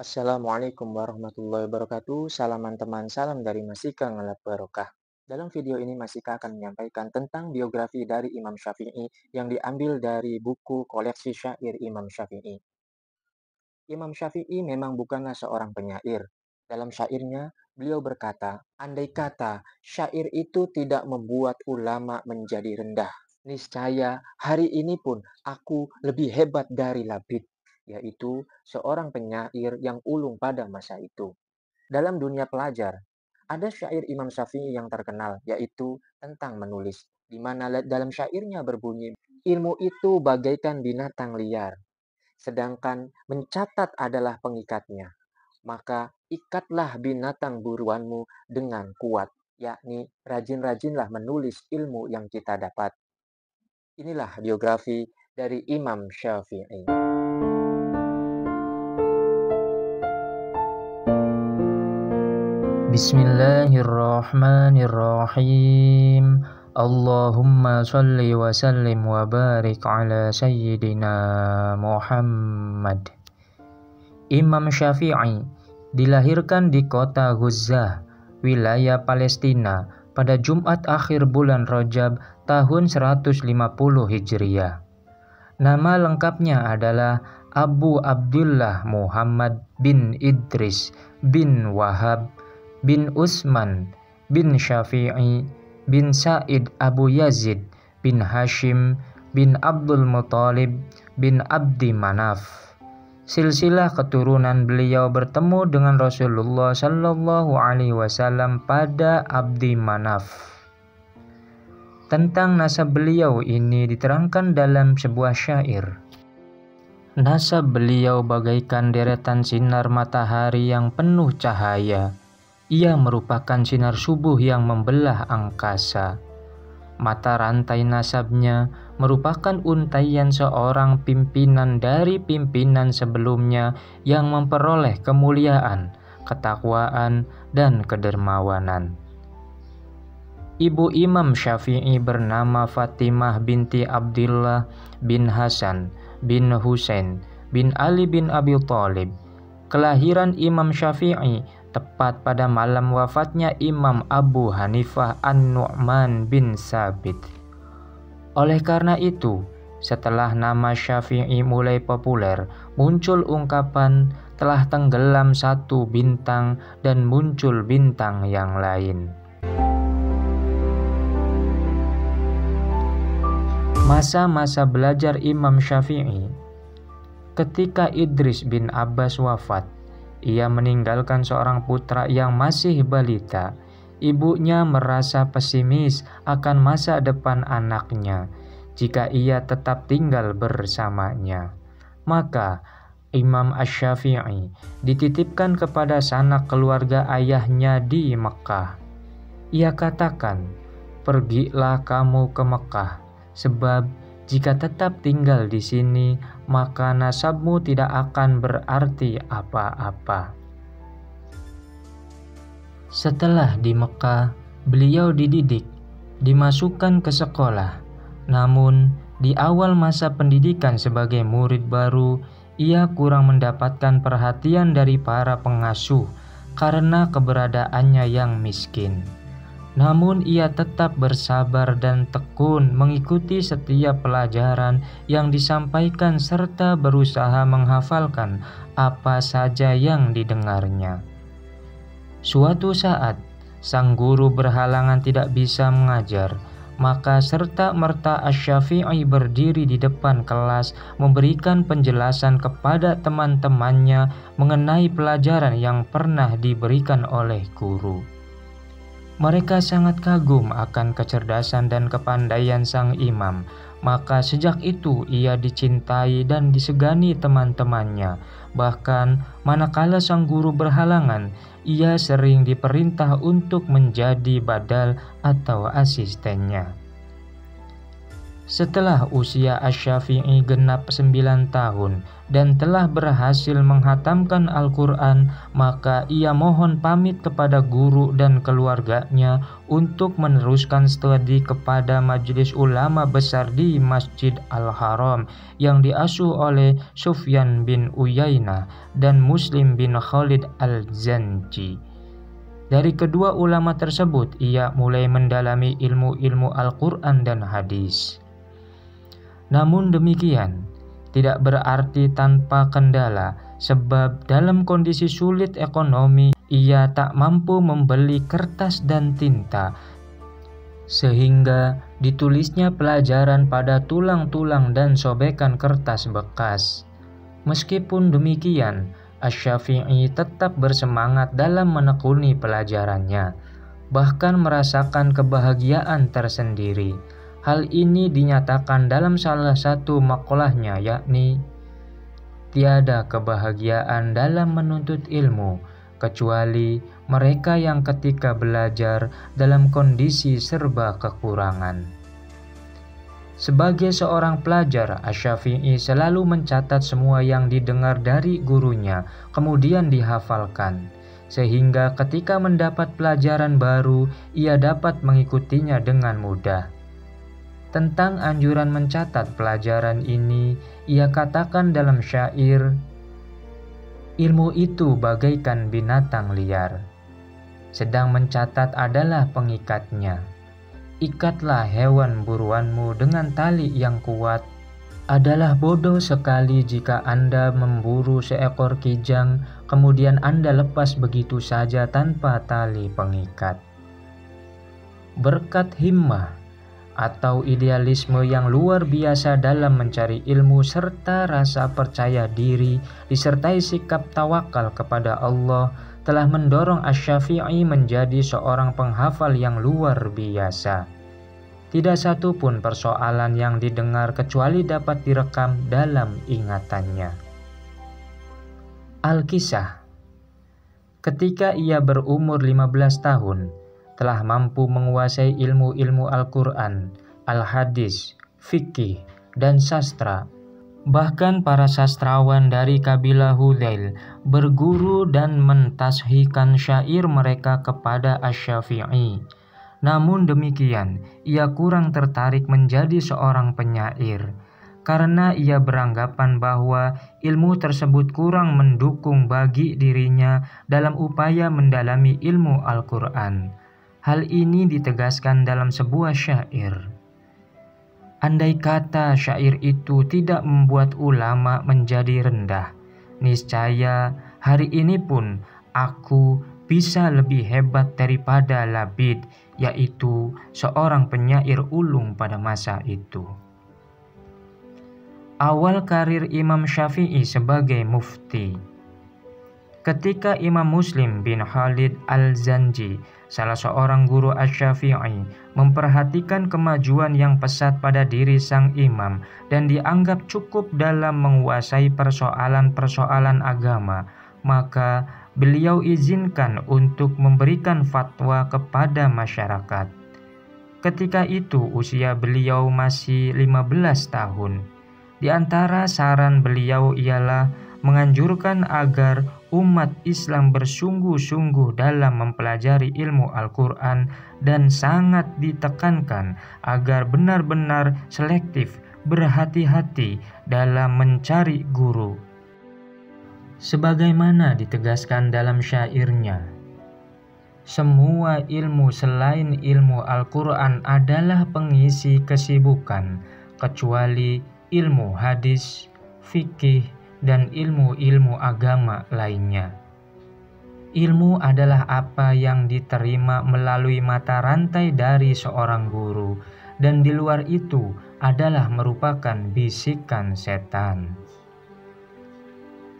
Assalamualaikum warahmatullahi wabarakatuh. Salaman teman, salam dari Masika Ngelap Barokah. Dalam video ini Masika akan menyampaikan tentang biografi dari Imam Syafi'i yang diambil dari buku koleksi syair Imam Syafi'i. Imam Syafi'i memang bukanlah seorang penyair. Dalam syairnya, beliau berkata, andai kata syair itu tidak membuat ulama menjadi rendah, niscaya hari ini pun aku lebih hebat dari Labid, yaitu seorang penyair yang ulung pada masa itu. Dalam dunia pelajar, ada syair Imam Syafi'i yang terkenal, yaitu tentang menulis, di mana dalam syairnya berbunyi, ilmu itu bagaikan binatang liar, sedangkan mencatat adalah pengikatnya. Maka ikatlah binatang buruanmu dengan kuat, yakni rajin-rajinlah menulis ilmu yang kita dapat. Inilah biografi dari Imam Syafi'i. Bismillahirrahmanirrahim. Allahumma salli wa sallim wa barik ala sayyidina Muhammad. Imam Syafi'i dilahirkan di kota Ghuzah, wilayah Palestina pada Jumat akhir bulan Rajab tahun 150 Hijriah. Nama lengkapnya adalah Abu Abdullah Muhammad bin Idris bin Wahab bin Utsman bin Syafi'i bin Sa'id Abu Yazid bin Hashim bin Abdul Muthalib bin Abdi Manaf. Silsilah keturunan beliau bertemu dengan Rasulullah Shallallahu Alaihi Wasallam pada Abdi Manaf. Tentang nasab beliau ini diterangkan dalam sebuah syair. Nasab beliau bagaikan deretan sinar matahari yang penuh cahaya. Ia merupakan sinar subuh yang membelah angkasa. Mata rantai nasabnya merupakan untaian seorang pimpinan dari pimpinan sebelumnya yang memperoleh kemuliaan, ketakwaan, dan kedermawanan. Ibu Imam Syafi'i bernama Fatimah binti Abdullah bin Hasan bin Husain bin Ali bin Abi Thalib. Kelahiran Imam Syafi'i tepat pada malam wafatnya Imam Abu Hanifah An-Nu'man bin Sabit. Oleh karena itu, setelah nama Syafi'i mulai populer, muncul ungkapan telah tenggelam satu bintang dan muncul bintang yang lain. Masa-masa belajar Imam Syafi'i. Ketika Idris bin Abbas wafat, ia meninggalkan seorang putra yang masih balita. Ibunya merasa pesimis akan masa depan anaknya jika ia tetap tinggal bersamanya. Maka Imam Asy-Syafi'i dititipkan kepada sanak keluarga ayahnya di Mekah. Ia katakan, "Pergilah kamu ke Mekah, sebab jika tetap tinggal di sini, maka nasabmu tidak akan berarti apa-apa." Setelah di Mekah, beliau dididik, dimasukkan ke sekolah. Namun, di awal masa pendidikan sebagai murid baru, ia kurang mendapatkan perhatian dari para pengasuh karena keberadaannya yang miskin. Namun ia tetap bersabar dan tekun mengikuti setiap pelajaran yang disampaikan serta berusaha menghafalkan apa saja yang didengarnya. Suatu saat, sang guru berhalangan tidak bisa mengajar, maka serta-merta Asy-Syafi'i berdiri di depan kelas memberikan penjelasan kepada teman-temannya mengenai pelajaran yang pernah diberikan oleh guru. Mereka sangat kagum akan kecerdasan dan kepandaian sang imam, maka sejak itu ia dicintai dan disegani teman-temannya. Bahkan manakala sang guru berhalangan, ia sering diperintah untuk menjadi badal atau asistennya. Setelah usia Asy-Syafi'i genap 9 tahun dan telah berhasil menghatamkan Al-Quran, maka ia mohon pamit kepada guru dan keluarganya untuk meneruskan studi kepada majelis ulama besar di Masjid Al-Haram yang diasuh oleh Sufyan bin Uyainah dan Muslim bin Khalid Al-Zanji. Dari kedua ulama tersebut, ia mulai mendalami ilmu-ilmu Al-Quran dan hadis. Namun demikian, tidak berarti tanpa kendala, sebab dalam kondisi sulit ekonomi, ia tak mampu membeli kertas dan tinta, sehingga ditulisnya pelajaran pada tulang-tulang dan sobekan kertas bekas. Meskipun demikian, Asy-Syafi'i tetap bersemangat dalam menekuni pelajarannya, bahkan merasakan kebahagiaan tersendiri. Hal ini dinyatakan dalam salah satu makolahnya, yakni, "Tiada kebahagiaan dalam menuntut ilmu, kecuali mereka yang ketika belajar dalam kondisi serba kekurangan." Sebagai seorang pelajar, Asy-Syafi'i selalu mencatat semua yang didengar dari gurunya, kemudian dihafalkan, sehingga ketika mendapat pelajaran baru, ia dapat mengikutinya dengan mudah. Tentang anjuran mencatat pelajaran ini, ia katakan dalam syair, "Ilmu itu bagaikan binatang liar, sedang mencatat adalah pengikatnya. Ikatlah hewan buruanmu dengan tali yang kuat. Adalah bodoh sekali jika Anda memburu seekor kijang, kemudian Anda lepas begitu saja tanpa tali pengikat." Berkat himmah atau idealisme yang luar biasa dalam mencari ilmu serta rasa percaya diri disertai sikap tawakal kepada Allah telah mendorong Asy-Syafi'i menjadi seorang penghafal yang luar biasa. Tidak satu pun persoalan yang didengar kecuali dapat direkam dalam ingatannya. Al-Kisah. Ketika ia berumur 15 tahun, telah mampu menguasai ilmu-ilmu Al-Quran, Al-Hadis, Fikih, dan sastra. Bahkan para sastrawan dari kabilah Hudzail berguru dan mentashihkan syair mereka kepada Asy-Syafi'i. Namun demikian, ia kurang tertarik menjadi seorang penyair, karena ia beranggapan bahwa ilmu tersebut kurang mendukung bagi dirinya dalam upaya mendalami ilmu Al-Quran. Hal ini ditegaskan dalam sebuah syair. Andai kata syair itu tidak membuat ulama menjadi rendah, niscaya hari ini pun aku bisa lebih hebat daripada Labid, yaitu seorang penyair ulung pada masa itu. Awal karir Imam Syafi'i sebagai mufti. Ketika Imam Muslim bin Khalid Al-Zanji, salah seorang guru Asy-Syafi'i, memperhatikan kemajuan yang pesat pada diri sang imam dan dianggap cukup dalam menguasai persoalan-persoalan agama, maka beliau izinkan untuk memberikan fatwa kepada masyarakat. Ketika itu usia beliau masih 15 tahun. Di antara saran beliau ialah menganjurkan agar umat Islam bersungguh-sungguh dalam mempelajari ilmu Al-Quran dan sangat ditekankan agar benar-benar selektif, berhati-hati dalam mencari guru. Sebagaimana ditegaskan dalam syairnya, semua ilmu selain ilmu Al-Quran adalah pengisi kesibukan, kecuali ilmu hadis, fikih, dan ilmu-ilmu agama lainnya. Ilmu adalah apa yang diterima melalui mata rantai dari seorang guru, dan di luar itu adalah merupakan bisikan setan.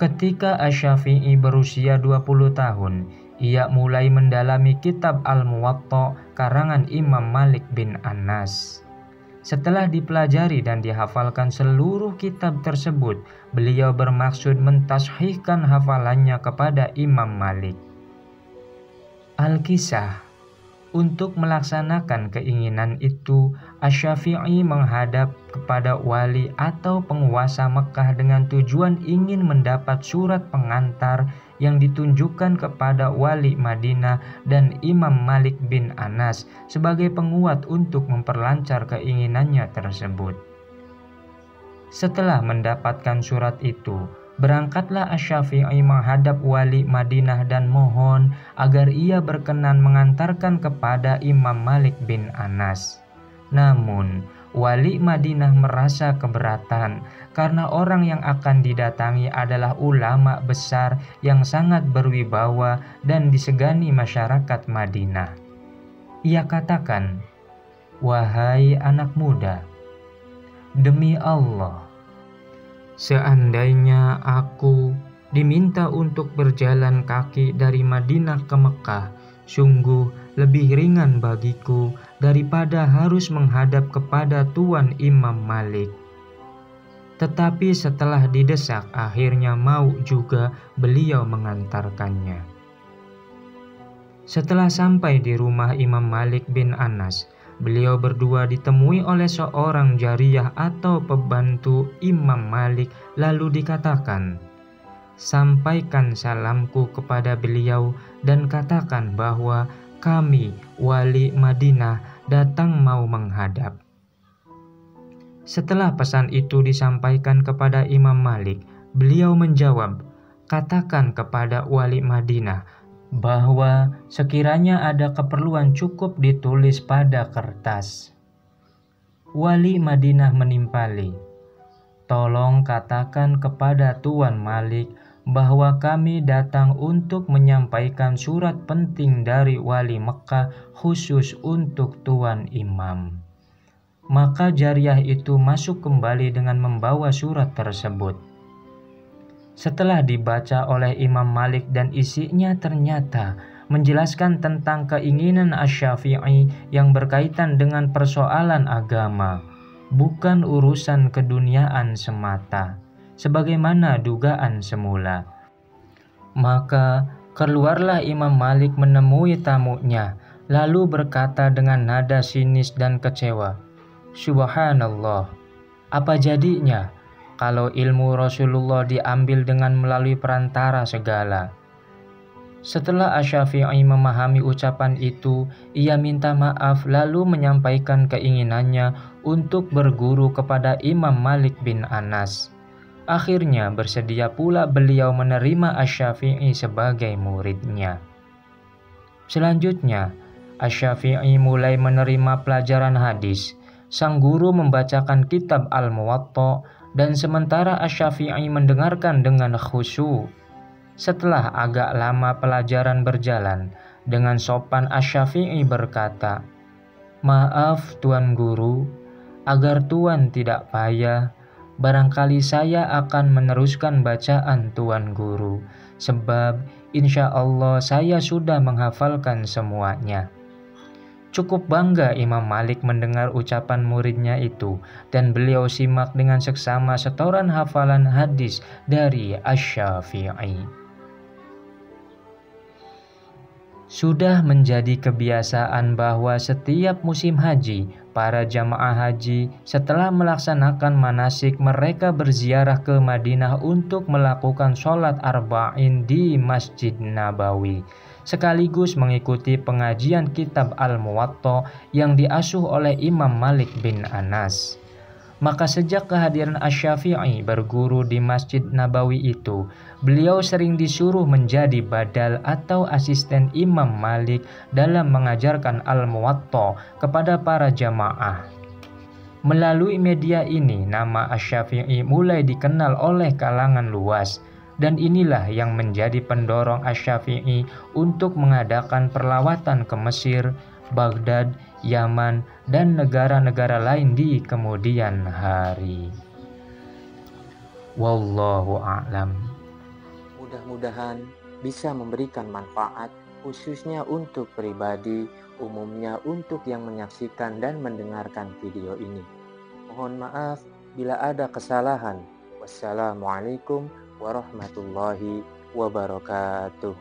Ketika Asy-Syafi'i berusia 20 tahun, ia mulai mendalami kitab Al-Muwatta karangan Imam Malik bin Anas. Setelah dipelajari dan dihafalkan seluruh kitab tersebut, beliau bermaksud mentashihkan hafalannya kepada Imam Malik. Al-Kisah. Untuk melaksanakan keinginan itu, Asy-Syafi'i menghadap kepada wali atau penguasa Mekah dengan tujuan ingin mendapat surat pengantar yang ditunjukkan kepada wali Madinah dan Imam Malik bin Anas sebagai penguat untuk memperlancar keinginannya tersebut. Setelah mendapatkan surat itu, berangkatlah Asy-Syafi'i menghadap wali Madinah dan mohon agar ia berkenan mengantarkan kepada Imam Malik bin Anas. Namun, wali Madinah merasa keberatan karena orang yang akan didatangi adalah ulama besar yang sangat berwibawa dan disegani masyarakat Madinah. Ia katakan, "Wahai anak muda, demi Allah, seandainya aku diminta untuk berjalan kaki dari Madinah ke Mekah, sungguh lebih ringan bagiku daripada harus menghadap kepada Tuan Imam Malik." Tetapi setelah didesak, akhirnya mau juga beliau mengantarkannya. Setelah sampai di rumah Imam Malik bin Anas, beliau berdua ditemui oleh seorang jariyah atau pembantu Imam Malik, lalu dikatakan, "Sampaikan salamku kepada beliau dan katakan bahwa kami, wali Madinah, datang mau menghadap." Setelah pesan itu disampaikan kepada Imam Malik, beliau menjawab, "Katakan kepada wali Madinah bahwa sekiranya ada keperluan cukup ditulis pada kertas." Wali Madinah menimpali, "Tolong katakan kepada Tuan Malik bahwa kami datang untuk menyampaikan surat penting dari wali Mekah khusus untuk Tuan Imam." Maka jariyah itu masuk kembali dengan membawa surat tersebut. Setelah dibaca oleh Imam Malik dan isinya ternyata menjelaskan tentang keinginan Asy-Syafi'i yang berkaitan dengan persoalan agama, bukan urusan keduniaan semata, sebagaimana dugaan semula. Maka keluarlah Imam Malik menemui tamunya, lalu berkata dengan nada sinis dan kecewa, "Subhanallah, apa jadinya kalau ilmu Rasulullah diambil dengan melalui perantara segala?" Setelah Asy-Syafi'i memahami ucapan itu, ia minta maaf lalu menyampaikan keinginannya untuk berguru kepada Imam Malik bin Anas. Akhirnya bersedia pula beliau menerima Asy-Syafi'i sebagai muridnya. Selanjutnya, Asy-Syafi'i mulai menerima pelajaran hadis. Sang guru membacakan kitab Al-Muwatta dan sementara Asy-Syafi'i mendengarkan dengan khusyuk. Setelah agak lama pelajaran berjalan, dengan sopan Asy-Syafi'i berkata, "Maaf Tuan Guru, agar Tuan tidak payah, barangkali saya akan meneruskan bacaan Tuan Guru, sebab insya Allah saya sudah menghafalkan semuanya." Cukup bangga Imam Malik mendengar ucapan muridnya itu, dan beliau simak dengan seksama setoran hafalan hadis dari Asy-Syafi'i. Sudah menjadi kebiasaan bahwa setiap musim haji, para jamaah haji setelah melaksanakan manasik mereka berziarah ke Madinah untuk melakukan sholat arba'in di Masjid Nabawi, sekaligus mengikuti pengajian kitab Al-Muwatta yang diasuh oleh Imam Malik bin Anas. Maka sejak kehadiran Asy-Syafi'i berguru di Masjid Nabawi itu, beliau sering disuruh menjadi badal atau asisten Imam Malik dalam mengajarkan Al-Muwatta kepada para jamaah. Melalui media ini, nama Asy-Syafi'i mulai dikenal oleh kalangan luas. Dan inilah yang menjadi pendorong Asy-Syafi'i untuk mengadakan perlawatan ke Mesir, Baghdad, Yaman, dan negara-negara lain di kemudian hari. Wallahu a'lam. Mudah-mudahan bisa memberikan manfaat khususnya untuk pribadi, umumnya untuk yang menyaksikan dan mendengarkan video ini. Mohon maaf bila ada kesalahan. Wassalamualaikum warahmatullahi wabarakatuh.